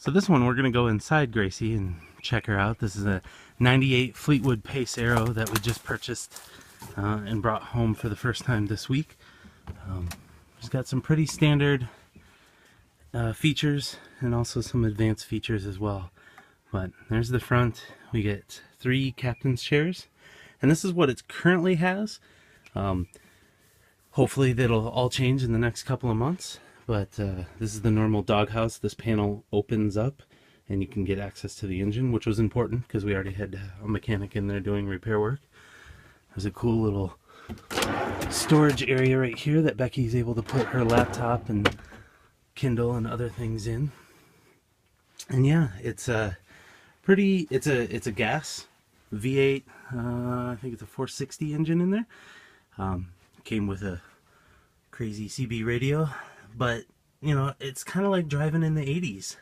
So this one we're going to go inside Gracie and check her out. This is a 98 Fleetwood PaceArrow that we just purchased and brought home for the first time this week. It's got some pretty standard features and also some advanced features as well. But there's the front. We get 3 captain's chairs, and this is what it currently has. Hopefully that'll all change in the next couple of months. But this is the normal doghouse. This panel opens up and you can get access to the engine, which was important because we already had a mechanic in there doing repair work. There's a cool little storage area right here that Becky's able to put her laptop and Kindle and other things in. And yeah, it's a gas V8, I think it's a 460 engine in there. Came with a crazy CB radio. But, you know, it's kind of like driving in the 80s.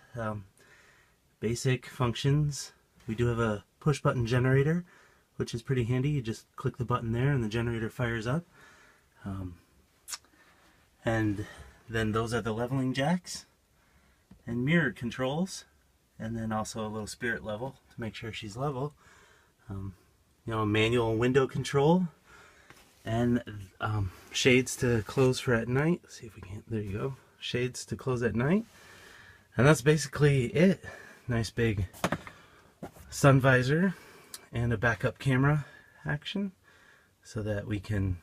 Basic functions. We do have a push-button generator, which is pretty handy. You just click the button there and the generator fires up. And then those are the leveling jacks and mirror controls. And then also a little spirit level to make sure she's level. You know, a manual window control. And shades to close for at night. Let's see if we can. There you go. Shades to close at night. And that's basically it. Nice big sun visor and a backup camera action so that we can,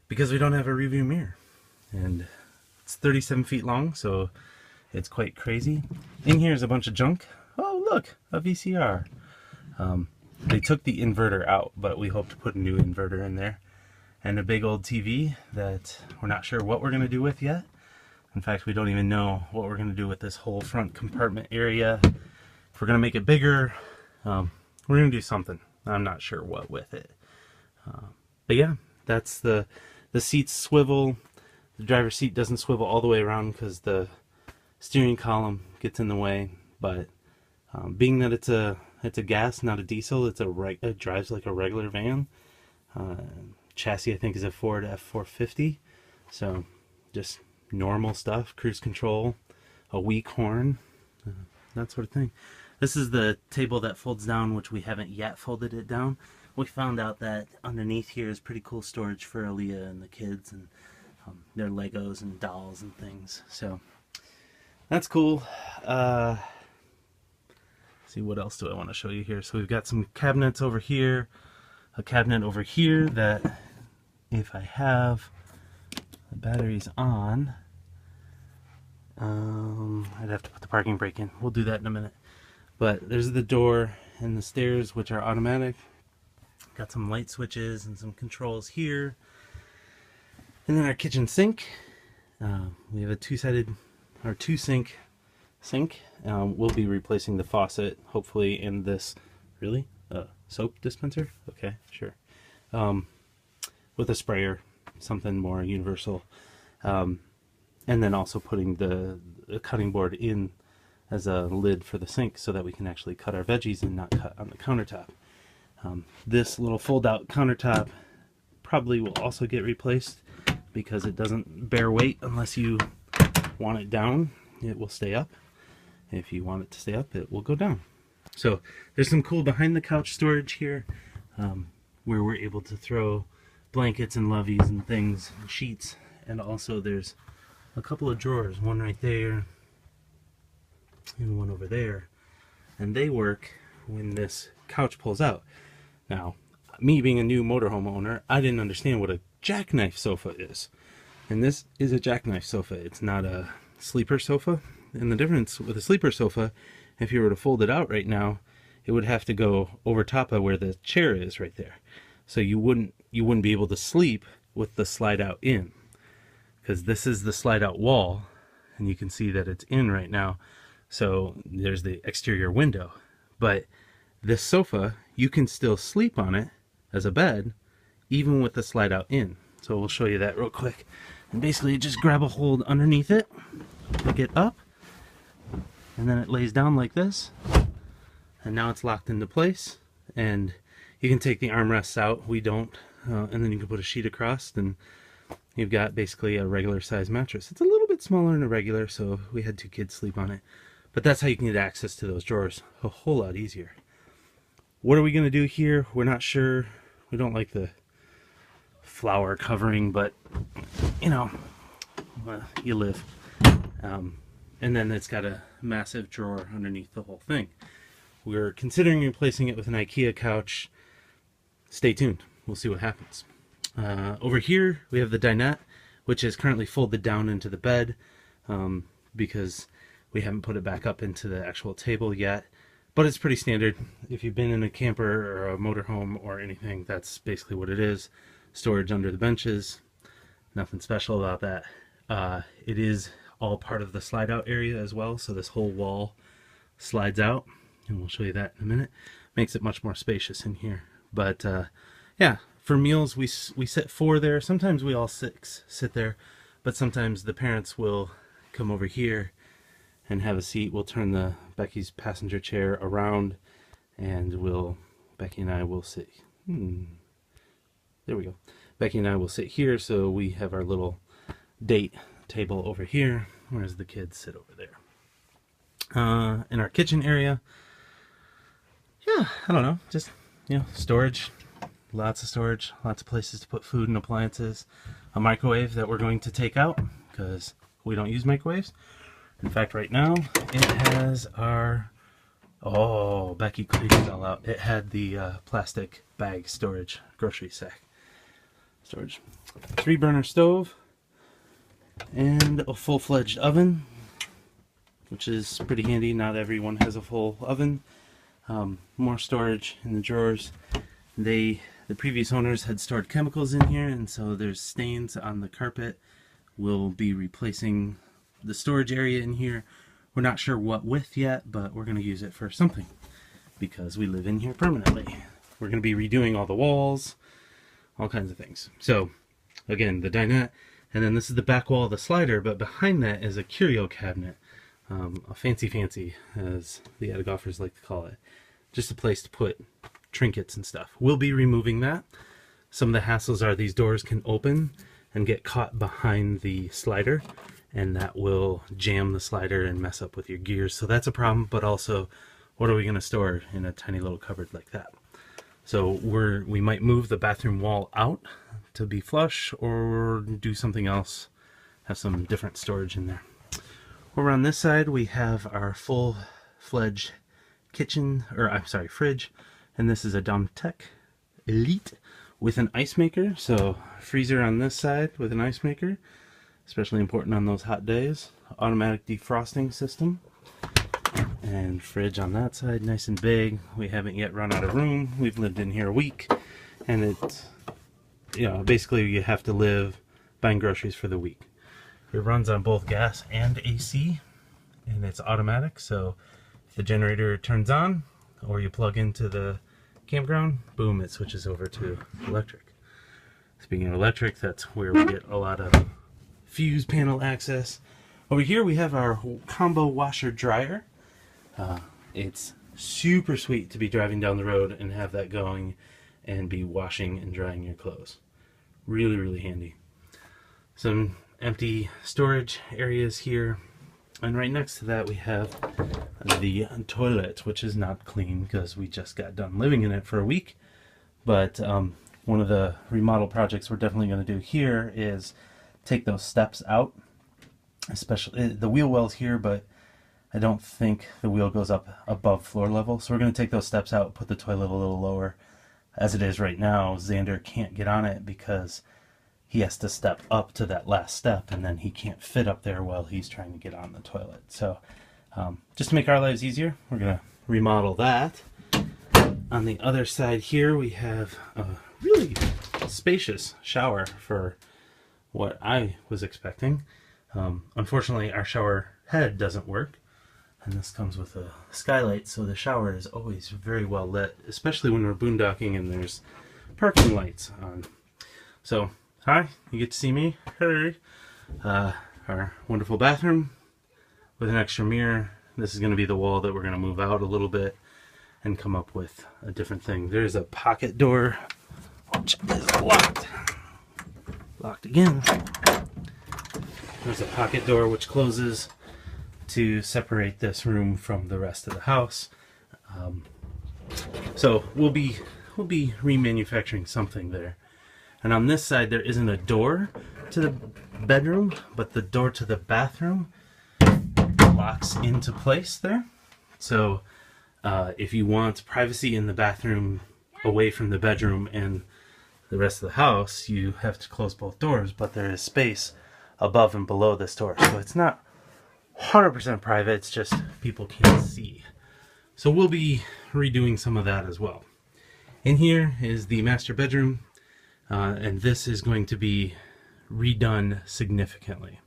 because we don't have a review mirror. And it's 37 feet long, so it's quite crazy. In here is a bunch of junk. Oh, look, a VCR. They took the inverter out, but we hope to put a new inverter in there. And a big old TV that we're not sure what we're going to do with yet. In fact, we don't even know what we're going to do with this whole front compartment area. If we're going to make it bigger, we're going to do something. I'm not sure what with it. But yeah, that's the seats swivel. The driver's seat doesn't swivel all the way around because the steering column gets in the way. But being that it's a gas, not a diesel, it drives like a regular van. Chassis I think is a Ford F450, so just normal stuff, cruise control, a weak horn, that sort of thing. This is the table that folds down, which we haven't yet folded it down. We found out that underneath here is pretty cool storage for Aaliyah and the kids and their Legos and dolls and things, so that's cool. See, what else do I want to show you here? So we've got some cabinets over here, a cabinet over here that if I have the batteries on, I'd have to put the parking brake in. We'll do that in a minute. But there's the door and the stairs, which are automatic. Got some light switches and some controls here. And then our kitchen sink. We have a two-sink sink. We'll be replacing the faucet, hopefully, in this, really? Soap dispenser? Okay, sure. With a sprayer, something more universal. And then also putting the cutting board in as a lid for the sink so that we can actually cut our veggies and not cut on the countertop. This little fold-out countertop probably will also get replaced because it doesn't bear weight unless you want it down. It will stay up. If you want it to stay up, it will go down. So there's some cool behind the couch storage here where we're able to throw blankets and loveys and things and sheets, and also there's a couple of drawers, one right there and one over there, and they work when this couch pulls out. Now, me being a new motorhome owner, I didn't understand what a jackknife sofa is, and this is a jackknife sofa. It's not a sleeper sofa, and the difference with a sleeper sofa, if you were to fold it out right now, it would have to go over top of where the chair is right there. So you wouldn't be able to sleep with the slide out in, because this is the slide out wall, and you can see that it's in right now. So there's the exterior window. But this sofa, you can still sleep on it as a bed, even with the slide out in. So we'll show you that real quick. And basically you just grab a hold underneath it, pick it up, and then it lays down like this. And now it's locked into place. And you can take the armrests out. We don't. And then you can put a sheet across, and you've got basically a regular size mattress. It's a little bit smaller than a regular, so we had 2 kids sleep on it. But that's how you can get access to those drawers a whole lot easier. What are we going to do here? We're not sure. We don't like the flower covering, but you know, you live. And then it's got a massive drawer underneath the whole thing. We're considering replacing it with an IKEA couch. Stay tuned. We'll see what happens. Over here we have the dinette, which is currently folded down into the bed because we haven't put it back up into the actual table yet. But it's pretty standard. If you've been in a camper or a motorhome or anything, that's basically what it is. Storage under the benches. Nothing special about that. It is all part of the slide out area as well, so this whole wall slides out, and we'll show you that in a minute. Makes it much more spacious in here. But yeah, for meals we sit 4 there. Sometimes we all 6 sit there, but sometimes the parents will come over here and have a seat. We'll turn Becky's passenger chair around, and Becky and I will sit. There we go. Becky and I will sit here, so we have our little date table over here, whereas the kids sit over there. In our kitchen area, yeah, I don't know, just, you know, storage, lots of storage, lots of places to put food and appliances. A microwave that we're going to take out because we don't use microwaves. In fact, right now it has our, oh, Becky cleaned it all out. It had the plastic bag storage, grocery sack storage. 3-burner stove and a full-fledged oven, which is pretty handy. Not everyone has a full oven. More storage in the drawers. The previous owners had stored chemicals in here, and so there's stains on the carpet. We'll be replacing the storage area in here. We're not sure what with yet, but we're going to use it for something because we live in here permanently. We're going to be redoing all the walls, all kinds of things. So again, the dinette, and then this is the back wall of the slider, but behind that is a curio cabinet. A fancy, as the attic golfers like to call it. Just a place to put trinkets and stuff. We'll be removing that. Some of the hassles are these doors can open and get caught behind the slider, and that will jam the slider and mess up with your gears. So that's a problem, but also, what are we going to store in a tiny little cupboard like that? So we might move the bathroom wall out to be flush, or do something else, have some different storage in there. Over on this side we have our full-fledged kitchen, or I'm sorry, fridge, and this is a Domtech Elite with an ice maker. So freezer on this side with an ice maker, especially important on those hot days. Automatic defrosting system, and fridge on that side, nice and big. We haven't yet run out of room. We've lived in here a week, and it's, you know, basically you have to live buying groceries for the week. It runs on both gas and AC, and it's automatic, so if the generator turns on or you plug into the campground, boom, it switches over to electric. Speaking of electric, that's where we get a lot of fuse panel access. Over here we have our combo washer dryer. It's super sweet to be driving down the road and have that going and be washing and drying your clothes. Really, really handy. Some empty storage areas here, and right next to that we have the toilet, which is not clean because we just got done living in it for a week. But one of the remodel projects we're definitely going to do here is take those steps out, especially the wheel well's here, but I don't think the wheel goes up above floor level, so we're going to take those steps out, put the toilet a little lower. As it is right now, Xander can't get on it because he has to step up to that last step, and then he can't fit up there while he's trying to get on the toilet. So just to make our lives easier, we're going to remodel that. On the other side here we have a really spacious shower for what I was expecting. Unfortunately our shower head doesn't work, and this comes with a skylight, so the shower is always very well lit, especially when we're boondocking and there's parking lights on. So hi, you get to see me. Hey. Our wonderful bathroom with an extra mirror. This is going to be the wall that we're going to move out a little bit and come up with a different thing. There's a pocket door, which is locked. Locked again. There's a pocket door which closes to separate this room from the rest of the house. So we'll be remanufacturing something there. And on this side there isn't a door to the bedroom, but the door to the bathroom locks into place there. So if you want privacy in the bathroom away from the bedroom and the rest of the house, you have to close both doors, but there is space above and below this door. So it's not 100% private, it's just people can't see. So we'll be redoing some of that as well. In here is the master bedroom, and this is going to be redone significantly.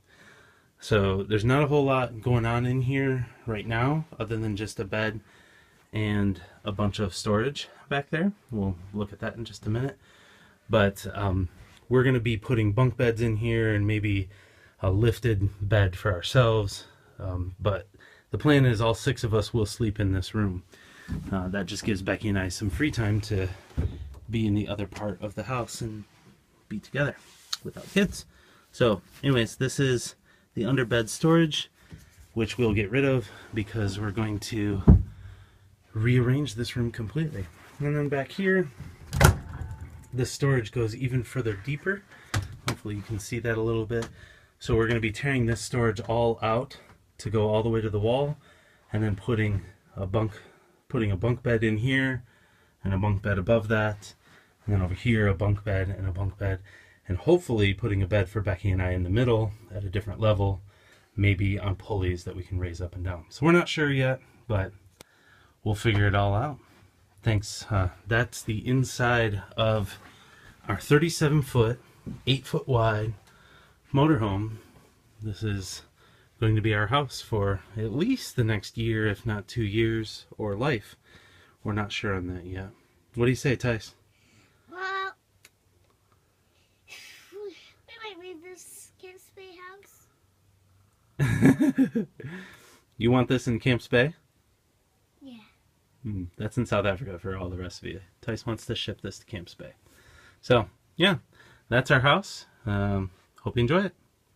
So there's not a whole lot going on in here right now other than just a bed and a bunch of storage back there. We'll look at that in just a minute. But we're going to be putting bunk beds in here and maybe a lifted bed for ourselves. But the plan is all 6 of us will sleep in this room. That just gives Becky and I some free time to be in the other part of the house and be together without kids. So anyways, this is the underbed storage, which we'll get rid of because we're going to rearrange this room completely. And then back here, this storage goes even further deeper. Hopefully you can see that a little bit. So we're going to be tearing this storage all out to go all the way to the wall, and then putting a bunk bed in here and a bunk bed above that, and then over here a bunk bed and a bunk bed, and hopefully putting a bed for Becky and I in the middle at a different level, maybe on pulleys that we can raise up and down. So we're not sure yet, but we'll figure it all out. Thanks. That's the inside of our 37-foot, 8-foot wide motorhome. This is going to be our house for at least the next year, if not 2 years, or life. We're not sure on that yet. What do you say, Tice? Well, we might leave this Camp Bay house. You want this in Camps Bay? Yeah. That's in South Africa for all the rest of you. Tice wants to ship this to Camps Bay. So, yeah, that's our house. Hope you enjoy it.